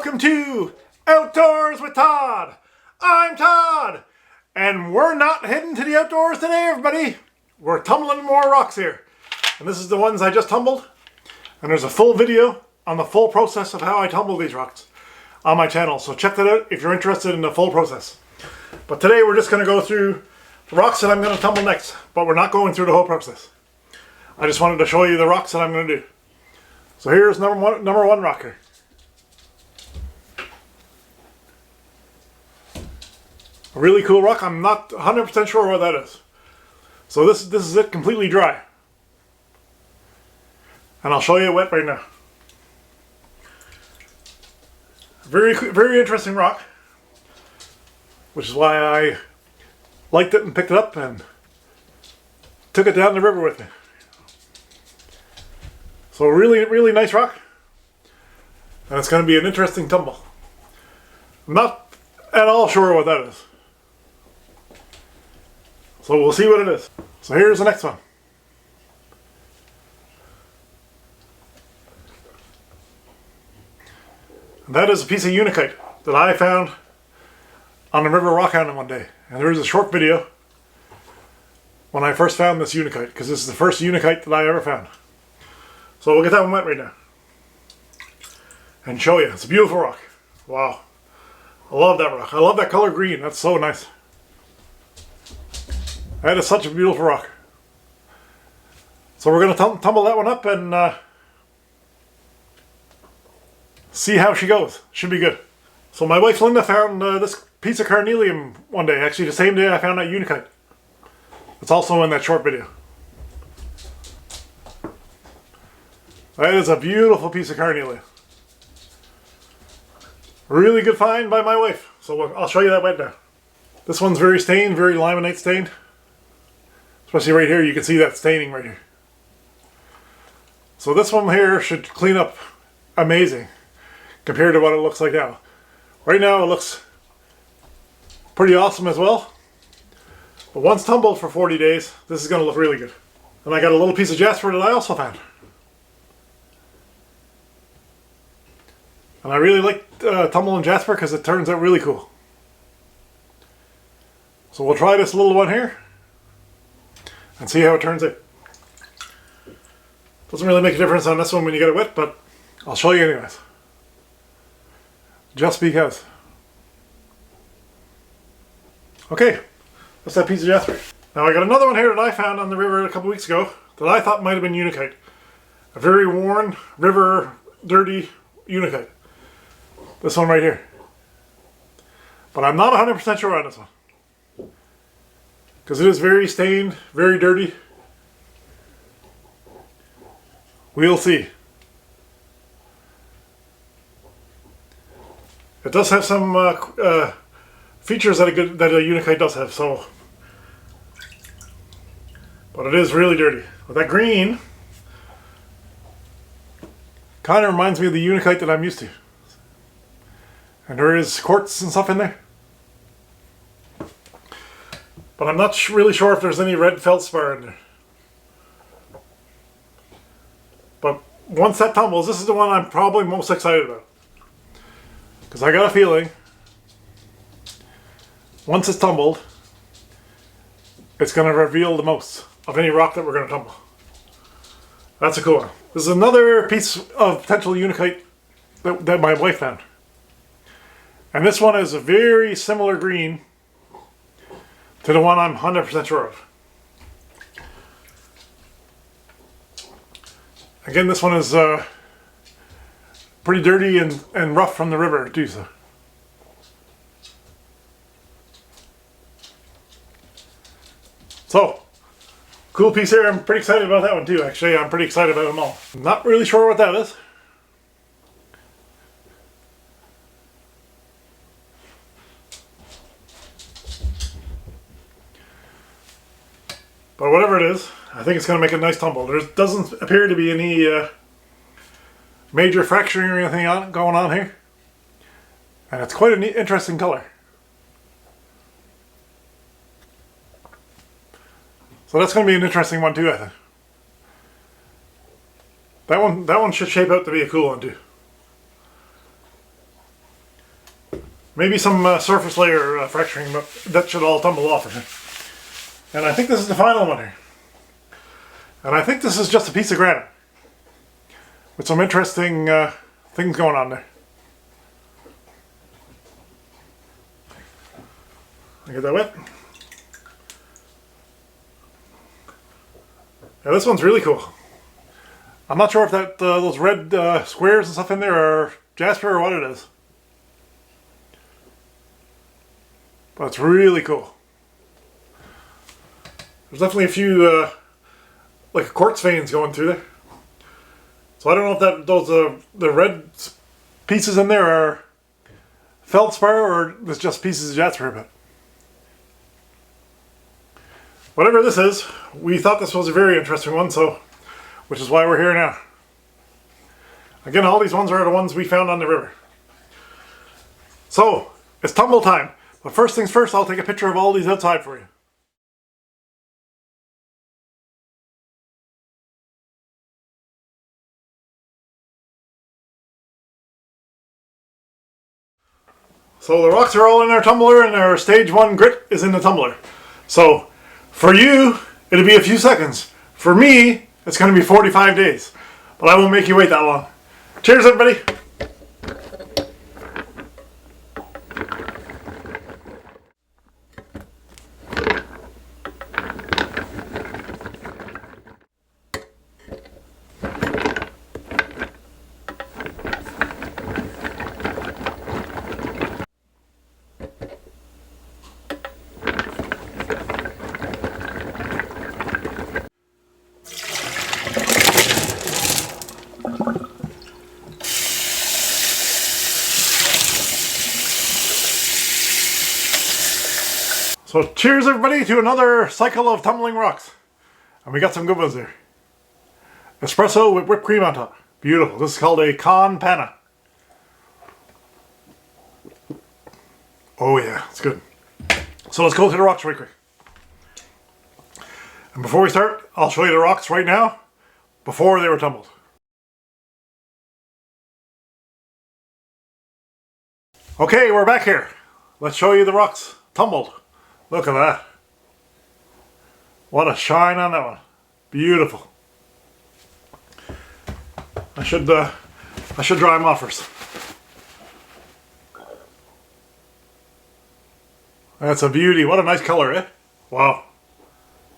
Welcome to Outdoors with Todd. I'm Todd, and we're not heading to the outdoors today, everybody. We're tumbling more rocks here. And this is the ones I just tumbled. And there's a full video on the full process of how I tumble these rocks on my channel. So check that out if you're interested in the full process. But today we're just going to go through the rocks that I'm going to tumble next. But we're not going through the whole process. I just wanted to show you the rocks that I'm going to do. So here's number one rock here. A really cool rock. I'm not 100% sure what that is. So this is it, completely dry. And I'll show you it wet right now. Very interesting rock. Which is why I liked it and picked it up and took it down the river with me. So really nice rock. And it's going to be an interesting tumble. I'm not at all sure what that is. So we'll see what it is. So here's the next one. And that is a piece of unakite that I found on the river rock hounding one day. And there is a short video when I first found this unakite, because this is the first unakite that I ever found. So we'll get that one wet right now and show you. It's a beautiful rock. Wow. I love that rock. I love that color green. That's so nice. That is such a beautiful rock. So we're going to tumble that one up and see how she goes. Should be good. So my wife Linda found this piece of carnelian one day. Actually the same day I found that unakite. It's also in that short video. That is a beautiful piece of carnelian. Really good find by my wife. So I'll show you that wet now. This one's very stained, very limonite stained. Especially right here, you can see that staining right here. So this one here should clean up amazing compared to what it looks like now. Right now it looks pretty awesome as well. But once tumbled for 40 days, this is going to look really good. And I got a little piece of jasper that I also found. And I really like tumbling jasper because it turns out really cool. So we'll try this little one here and see how it turns out. Doesn't really make a difference on this one when you get it wet, but I'll show you anyways. Just because. Okay, that's that piece of jasper. Now I got another one here that I found on the river a couple weeks ago that I thought might have been unakite. A very worn, river, dirty unakite. This one right here. But I'm not 100% sure on this one. Because it is very stained, very dirty. We'll see. It does have some features that a unakite does have, so. But it is really dirty. But that green kind of reminds me of the unakite that I'm used to. And there is quartz and stuff in there. But I'm not really sure if there's any red feldspar in there. But once that tumbles, this is the one I'm probably most excited about. Because I got a feeling, once it's tumbled, it's going to reveal the most of any rock that we're going to tumble. That's a cool one. This is another piece of potential unakite that my wife found. And this one is a very similar green to the one I'm 100% sure of. Again, this one is pretty dirty and rough from the river too. So, cool piece here. I'm pretty excited about that one too. Actually, I'm pretty excited about them all. I'm not really sure what that is. But whatever it is, I think it's going to make a nice tumble. There doesn't appear to be any major fracturing or anything going on here. And it's quite an interesting color. So that's going to be an interesting one too, I think. That one should shape out to be a cool one too. Maybe some surface layer fracturing, but that should all tumble off of it. And I think this is the final one here. And I think this is just a piece of granite with some interesting things going on there. I get that wet. Yeah, this one's really cool. I'm not sure if that those red squares and stuff in there are jasper or what it is. But it's really cool. There's definitely a few like quartz veins going through there. So I don't know if that those the red pieces in there are feldspar or it's just pieces of jasper. But whatever this is, we thought this was a very interesting one, so which is why we're here now. Again, all these ones are the ones we found on the river. So it's tumble time. But first things first, I'll take a picture of all these outside for you. So the rocks are all in our tumbler and our stage 1 grit is in the tumbler. So for you, it'll be a few seconds. For me, it's going to be 45 days. But I won't make you wait that long. Cheers, everybody! So cheers everybody to another cycle of tumbling rocks. And we got some good ones there. Espresso with whipped cream on top. Beautiful. This is called a con panna. Oh yeah, it's good. So let's go to the rocks right quick. And before we start, I'll show you the rocks right now before they were tumbled. Okay, we're back here. Let's show you the rocks tumbled. Look at that. What a shine on that one. Beautiful. I should dry them off first. That's a beauty. What a nice color, eh? Wow.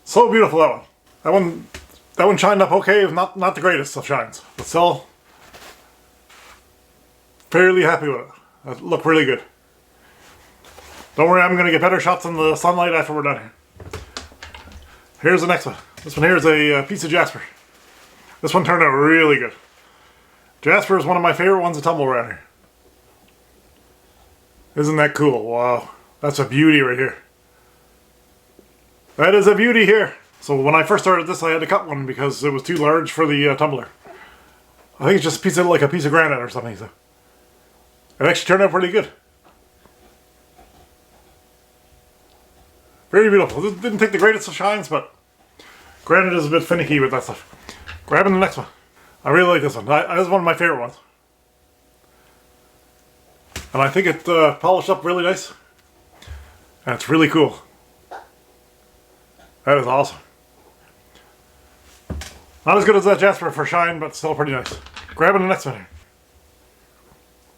So beautiful, that one. That one shined up okay. Not the greatest of shines, but still fairly happy with it. That looked really good. Don't worry, I'm going to get better shots in the sunlight after we're done here. Here's the next one. This one here is a piece of jasper. This one turned out really good. Jasper is one of my favorite ones to tumble around here. Isn't that cool? Wow. That's a beauty right here. That is a beauty here. So when I first started this, I had to cut one because it was too large for the tumbler. I think it's just like a piece of granite or something. So it actually turned out pretty good. Very beautiful. This didn't take the greatest of shines, but granite is a bit finicky with that stuff. Grabbing the next one. I really like this one. This is one of my favorite ones. And I think it polished up really nice. And it's really cool. That is awesome. Not as good as that jasper for shine, but still pretty nice. Grabbing the next one here.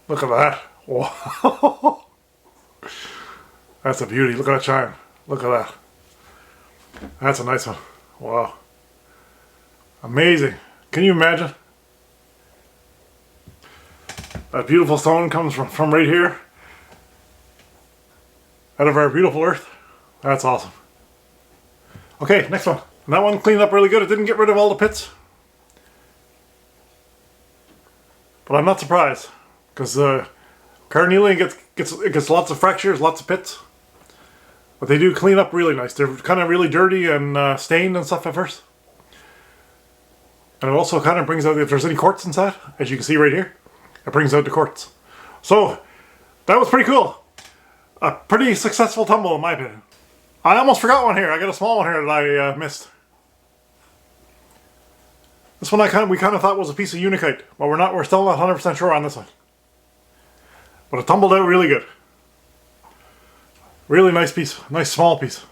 Look at that. Whoa. That's a beauty. Look at that shine. Look at that. That's a nice one. Wow. Amazing. Can you imagine? That beautiful stone comes from right here. Out of our beautiful earth. That's awesome. Okay, next one. And that one cleaned up really good. It didn't get rid of all the pits. But I'm not surprised. Because carnelian gets lots of fractures, lots of pits. But they do clean up really nice. They're kind of really dirty and stained and stuff at first. And it also kind of brings out, if there's any quartz inside, as you can see right here, it brings out the quartz. So, that was pretty cool. A pretty successful tumble in my opinion. I almost forgot one here. I got a small one here that I missed. This one we kind of thought was a piece of unakite, but we're still not 100% sure on this one. But it tumbled out really good. Really nice piece, nice small piece.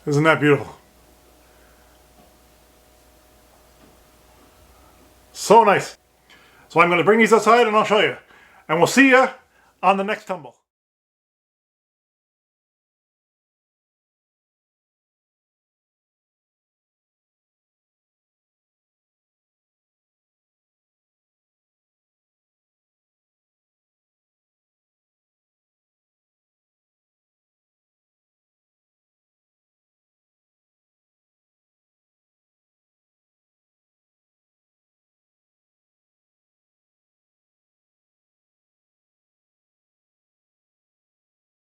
Isn't that beautiful? So nice. So I'm going to bring these outside and I'll show you. And we'll see you on the next tumble.